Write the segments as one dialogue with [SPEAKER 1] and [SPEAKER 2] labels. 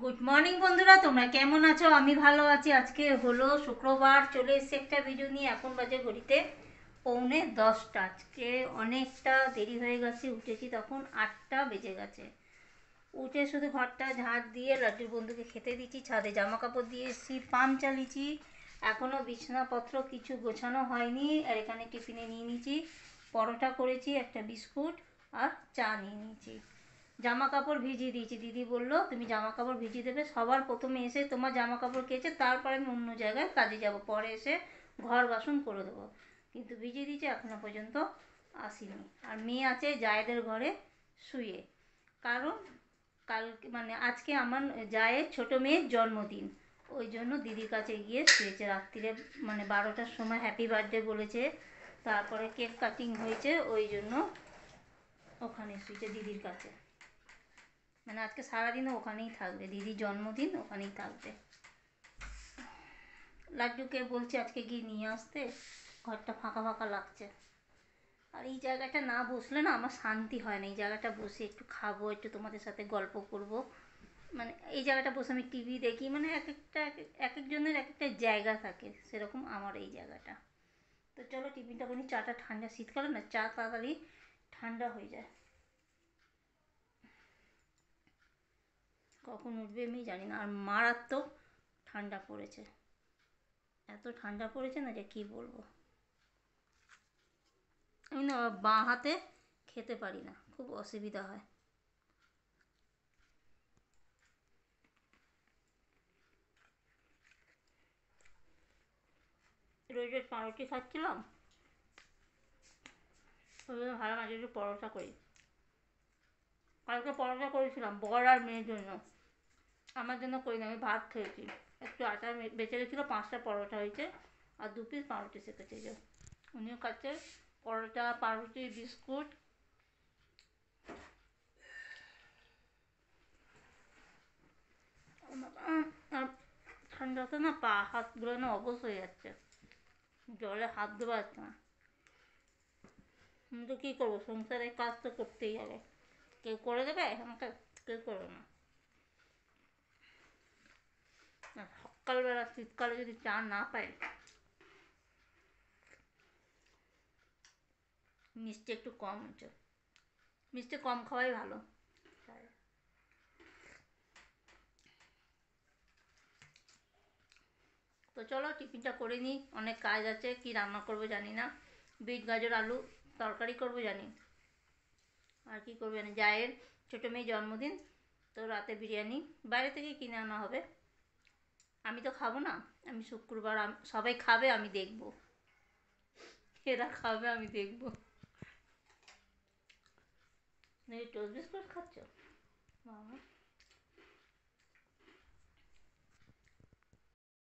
[SPEAKER 1] Good morning বন্ধুরা, তোমরা কেমন আছো? আমি ভালো আছি। আজকে হলো শুক্রবার, চলে এসেছে একটা ভিডিও নিয়ে। এখন বাজে ঘড়িতে 9:45। আজকে অনেকটা দেরি হয়ে গেছে, উঠেছি তখন 8টা বেজে গেছে। উঠে শুধু ঘরটা ঝাড় দিয়ে লাড্ডুর বন্ধুকে খেতে দিচ্ছি, ছাদে জামা কাপড় দিয়ে এসেছি, পাম্প চালিয়েছি। এখনও বিছানাপত্র কিছু গোছানো হয়নি। আর এখানে টিফিনে নিয়ে নিয়েছি পরোটা করেছি, একটা বিস্কুট আর চা নিয়ে নিয়েছি। জামা কাপড় ভিজিয়ে দিয়েছি। দিদি বললো তুমি জামা কাপড় ভিজিয়ে দেবে, সবার প্রথমে এসে তোমার জামা কাপড় কেচে তারপরে আমি অন্য জায়গায় কাজে যাব, পরে এসে ঘর বাসন করে দেবো। কিন্তু ভিজিয়ে দিয়েছি, এখনো পর্যন্ত আসেনি। আর মেয়ে আছে জায়েদের ঘরে শুয়ে, কারণ কালকে মানে আজকে আমার জায়ের ছোটো মেয়ের জন্মদিন। ওই জন্য দিদির কাছে গিয়ে শুয়েছে রাত্রিরে, মানে 12টার সময় হ্যাপি বার্থডে বলেছে, তারপরে কেক কাটিং হয়েছে, ওই জন্য ওখানে শুয়েছে দিদির কাছে। মানে আজকে সারাদিনও ওখানেই থাকবে, দিদির জন্মদিন ওখানেই থাকবে। লাড্ডুকে বলছি আজকে গিয়ে নিয়ে আসতে, ঘরটা ফাঁকা ফাঁকা লাগছে। আর এই জায়গাটা না বসলে না আমার শান্তি হয় না। এই জায়গাটা বসে একটু খাবো, একটু তোমাদের সাথে গল্প করব, মানে এই জায়গাটা বসে আমি টিভি দেখি, মানে এক একজনের এক একটা জায়গা থাকে, সেরকম আমার এই জায়গাটা। তো চলো টিফিনটা করি। চাটা ঠান্ডা, শীতকালে না চা তাড়াতাড়ি ঠান্ডা হয়ে যায়। কখন উঠবে আমি জানি না। আর মারাত্মক ঠান্ডা পড়েছে, এত ঠান্ডা পড়েছে না যে কি বলবো। আমি না বাঁ হাতে খেতে পারি না, খুব অসুবিধা হয়। রোজ রোজ পাউরুটি খাচ্ছিলাম, ওই জন্য ভালো মাঝে একটু পরোটা করি। কালকে পরোটা করেছিলাম বর আর মেয়ের জন্য, আমার জন্য করি না, আমি ভাত খেয়েছি। একটু আটা বেঁচে গেছিলো, 5টা পরোটা হয়েছে, আর 2 পিস পাউরুটি সেঁকেছে। যে উনিও খাচ্ছে পরোটা, পাউরুটি, বিস্কুট। আর ঠান্ডাতে না পা হাতগুলো না অবশ হয়ে যাচ্ছে, জলে হাত দেওয়া যাচ্ছে না। আমি তো কী করবো, সংসারে কাজ তো করতেই হবে। কেউ করে দেবে আমাকে? কেউ করবে না। আর সকালবেলা শীতকালে যদি চা না পাই, মিষ্টি একটু কম হচ্ছে, মিষ্টি কম খাওয়াই ভালো। তো চলো টিফিনটা করে নিই, অনেক কাজ আছে। কি রান্না করবো জানি না, বিট গাজর আলু তরকারি করবো জানি, আর কি করবো জানি। জায়ের ছোটো মেয়ে জন্মদিন, তো রাতে বিরিয়ানি বাইরে থেকে কিনে আনা হবে। আমি তো খাবো না, আমি শুক্রবার, সবাই খাবে আমি দেখবো, এরা খাবে আমি দেখবো। টোস্ট বিস্কুট খাচ্ছ বাবা?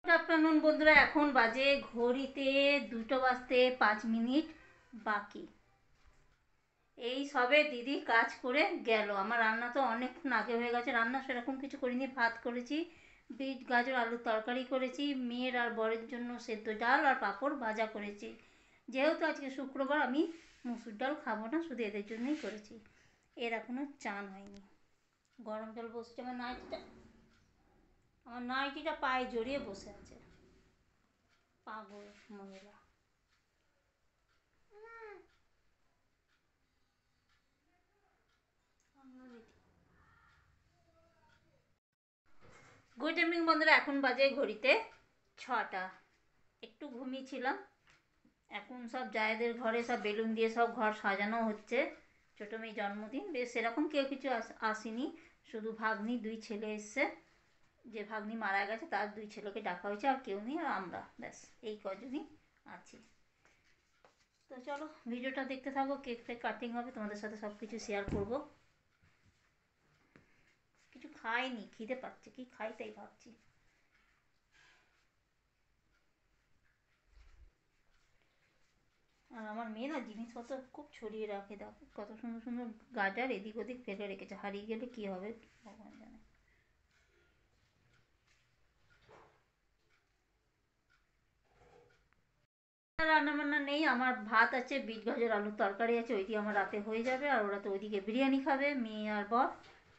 [SPEAKER 1] গুড আফটারনুন বন্ধুরা, এখন বাজে ঘড়িতে 2টা বাজতে 5 মিনিট বাকি। এই সবে দিদি কাজ করে গেল। আমার রান্না তো অনেকক্ষণ আগে হয়ে গেছে, রান্না সেরকম কিছু করিনি। ভাত করেছি, বিট গাজর আলুর তরকারি করেছি, মেয়ের আর বরের জন্য সেদ্ধ ডাল আর পাঁপড় ভাজা করেছি। যেহেতু আজকে শুক্রবার, আমি মুসুর ডাল খাবো না, শুধু এদের জন্যই করেছি। এর এখনও চান হয়নি। গরম জল বসছে, আমার নাইটিটা পায়ে জড়িয়ে বসে আছে, পাগল মহিলা। গুড ইভিনিং বন্ধুরা, এখন বাজে ঘড়িতে 6টা। একটু ঘুমিয়েছিলাম। এখন সব জায়েদের ঘরে সব বেলুন দিয়ে সব ঘর সাজানো হচ্ছে। ছোটো মেয়ে জন্মদিন, বেশ সেরকম কেউ কিছু আসেনি, শুধু ভাগ্নি 2 ছেলে এসছে। যে ভাগ্নি মারা গেছে তার 2 ছেলেকে ডাকা হয়েছে, আর কেউ নেই, আর আমরা ব্যাস এই কজনই আছি। তো চলো ভিডিওটা দেখতে থাকো, কেক ফেক কাটিং হবে, তোমাদের সাথে সব কিছু শেয়ার করবো। কিছু খাইনি, খিদে পাচ্ছে, কি খাই তাই ভাবছি। আর আমার মেয়ে না জিনিসপত্র খুব ছড়িয়ে রাখে, দেখো কত সুন্দর সুন্দর গাজর এদিক ওদিক ফেলে রেখেছে, হারিয়ে গেলে কি হবে ভগবান জানে। রান্না বান্না নেই, আমার ভাত আছে, বিট গাজর আলুর তরকারি আছে, ওই দিয়ে আমার রাতে হয়ে যাবে। আর ওরা তো ওইদিকে বিরিয়ানি খাবে, মেয়ে আর বর,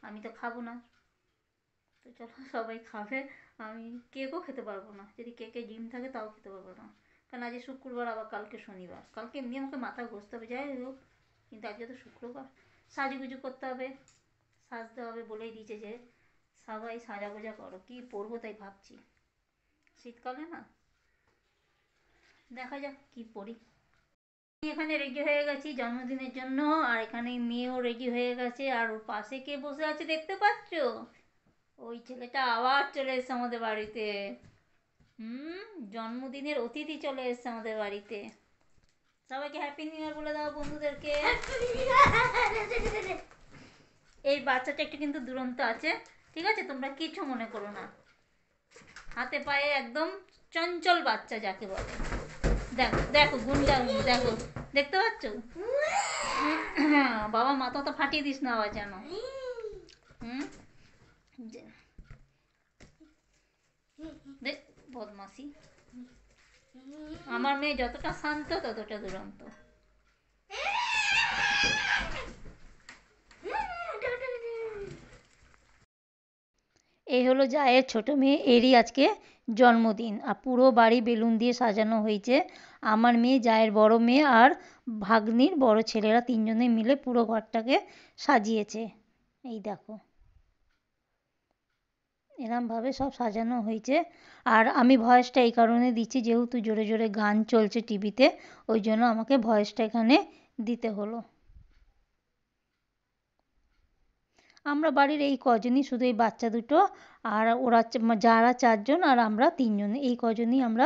[SPEAKER 1] আমি তো খাবো না। তো চলো সবাই খাবে, আমি কেকও খেতে পারবো না, যদি কেকে ডিম থাকে তাও খেতে পারবো না, কারণ আজ শুক্রবার আবার কালকে শনিবার, কালকে এমনি আমাকে মাথা ঘষতে হবে, যাই হোক, কিন্তু আজকে তো শুক্রবার, সাজুগুজু করতে হবে, সাজতে হবে, বলেই দিয়েছে যে সবাই সাজাগোজা করো, কি পরবো তাই ভাবছি, শীতকালে না, দেখা যাক কি পরি। এখানে রেডি হয়ে গেছি জন্মদিনের জন্য, আর এখানে মেয়েও রেডি হয়ে গেছে, আর ওর পাশে কে বসে আছে দেখতে পাচ্ছ, ওই ছেলেটা আবার চলে এসেছে আমাদের বাড়িতে। জন্মদিনের অতিথি চলে এসেছে আমাদের বাড়িতে। সবাইকে হ্যাপি নিউ ইয়ার বলে দাও বন্ধুদেরকে। এই বাচ্চাটা একটু কিন্তু দুরন্ত আছে, ঠিক আছে, তোমরা কিছু মনে করো না, হাতে পায়ে একদম চঞ্চল বাচ্চা যাকে বলে। দেখো দেখো গুন্ডা, দেখো, দেখতে পাচ্ছ? বাবা মাথা তো ফাটিয়ে দিস না আবার যেন। দেখ বদমাসি, আমার মেয়ে যতটা শান্ত ততটা দুরন্ত। এই হলো জায়ের ছোট মেয়ে, এরই আজকে জন্মদিন, আর পুরো বাড়ি বেলুন দিয়ে সাজানো হয়েছে। আমার মেয়ে, জায়ের বড় মেয়ে আর ভাগ্নির বড় ছেলেরা তিনজনে মিলে পুরো ঘরটাকে সাজিয়েছে। এই দেখো এরমভাবে সব সাজানো হয়েছে। আর আমি ভয়েসটা এই কারণে দিচ্ছি, যেহেতু জোরে জোরে গান চলছে টিভিতে, ওই জন্য আমাকে ভয়েসটা এখানে দিতে হলো। আমরা বাড়ির এই কজনই, শুধু এই বাচ্চা দুটো আর ওরা যারা চারজন আর আমরা তিনজন, এই কজনই আমরা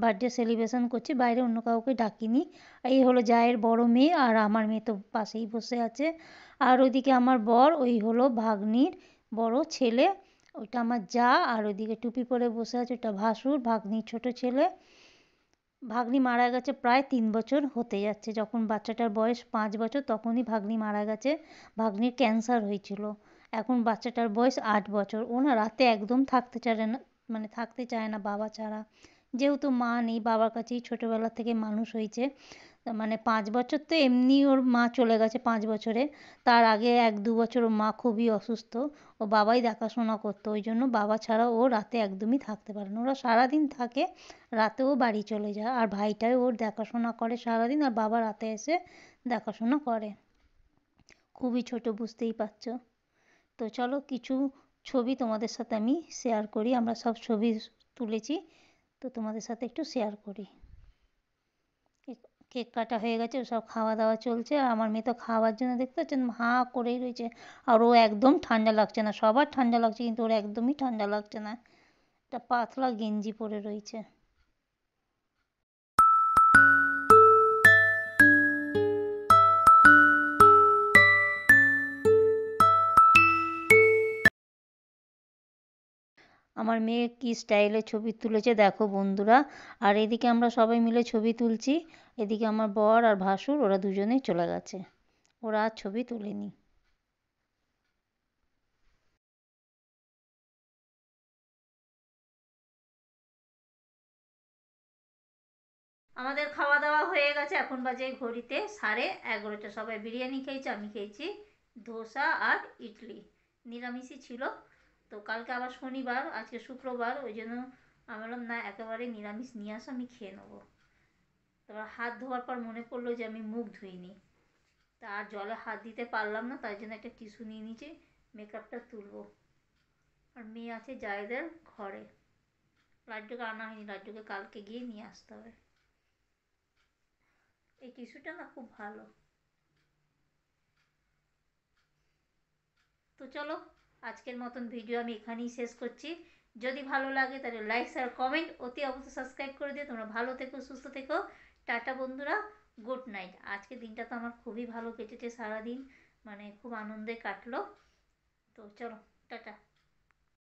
[SPEAKER 1] বার্থডে সেলিব্রেশন করছি, বাইরে অন্য কাউকে ডাকিনি। এই হলো জায়ের বড় মেয়ে, আর আমার মেয়ে তো পাশেই বসে আছে, আর ওইদিকে আমার বর, ওই হলো ভাগ্নির বড় ছেলে, ওইটা আমার জা, আর ওইদিকে টুপি পরে বসে আছে ওটা ভাসুর, ভাগ্নির ছোট ছেলে। ভাগ্নি মারা গেছে প্রায় 3 বছর হতে যাচ্ছে, যখন বাচ্চাটার বয়স 5 বছর তখনই ভাগ্নি মারা গেছে, ভাগ্নির ক্যান্সার হয়েছিল। এখন বাচ্চাটার বয়স 8 বছর। ও না রাতে একদম থাকতে চায় না, মানে থাকতে চায় না বাবা ছাড়া, যেহেতু মা নেই, বাবার কাছেই ছোটোবেলা থেকে মানুষ হয়েছে, মানে 5 বছর তো এমনি ওর মা চলে গেছে 5 বছরে, তার আগে 1-2 বছর ওর মা খুবই অসুস্থ, ও বাবাই দেখাশোনা করতো, ওই জন্য বাবা ছাড়া ও রাতে একদমই থাকতে পারে না, ওরা সারাদিন থাকে, রাতেও বাড়ি চলে যায়, আর ভাইটাই ওর দেখাশোনা করে সারাদিন, আর বাবা রাতে এসে দেখাশোনা করে। খুবই ছোট, বুঝতেই পারছো। তো চলো কিছু ছবি তোমাদের সাথে আমি শেয়ার করি, আমরা সব ছবি তুলেছি, তো তোমাদের সাথে একটু শেয়ার করি। কেক কাটা হয়ে গেছে, সব খাওয়া দাওয়া চলছে, আর আমার মেয়ে তো খাওয়ার জন্য দেখতে পাচ্ছেন হাঁ করেই রয়েছে, আর ও একদম ঠান্ডা লাগছে না, সবার ঠান্ডা লাগছে কিন্তু ওর একদমই ঠান্ডা লাগছে না, একটা পাতলা গেঞ্জি পরে রয়েছে। আমার মেয়ে কি স্টাইলে ছবি তুলেছে দেখো বন্ধুরা, আর এদিকে আমরা সবাই মিলে ছবি তুলছি, এদিকে আমার বর আর ভাসুর ওরা দুজনেই চলে গেছে, ওরা আর ছবি তোলেনি। আমাদের খাওয়া দাওয়া হয়ে গেছে, এখন বাজে ঘড়িতে 11:30, সবাই বিরিয়ানি খেয়েছে, আমি খেয়েছি ধোসা আর ইডলি, নিরামিষই ছিল, তো কালকে আবার শনিবার, আজকে শুক্রবার, ওই জন্য আমি বললাম না একেবারে নিরামিষ নিয়ে আসো, আমি খেয়ে নেবো। তারপর হাত ধোয়ার পর মনে পড়লো যে আমি মুখ ধুইনি, তা আর জলে হাত দিতে পারলাম না, তাই জন্য একটা টিস্যু নিয়ে নিয়েছি, মেকআপটা তুলবো। আর মেয়ে আছে জায়েদের ঘরে, লাড্ডুকে আনা হয়নি, লাড্ডুকে কালকে গিয়ে নিয়ে আসতে হবে। এই টিস্যুটা না খুব ভালো। তো চলো আজকের মতন ভিডিও আমি এখানেই শেষ করছি, যদি ভালো লাগে তাহলে লাইক শেয়ার কমেন্ট অতি অবশ্যই সাবস্ক্রাইব করে দিও। তোমরা ভালো থেকো, সুস্থ থেকো, টাটা বন্ধুরা, গুড নাইট। আজকের দিনটা তো আমার খুবই ভালো কেটেছে, সারাদিন মানে খুব আনন্দে কাটলো। তো চলো টাটা।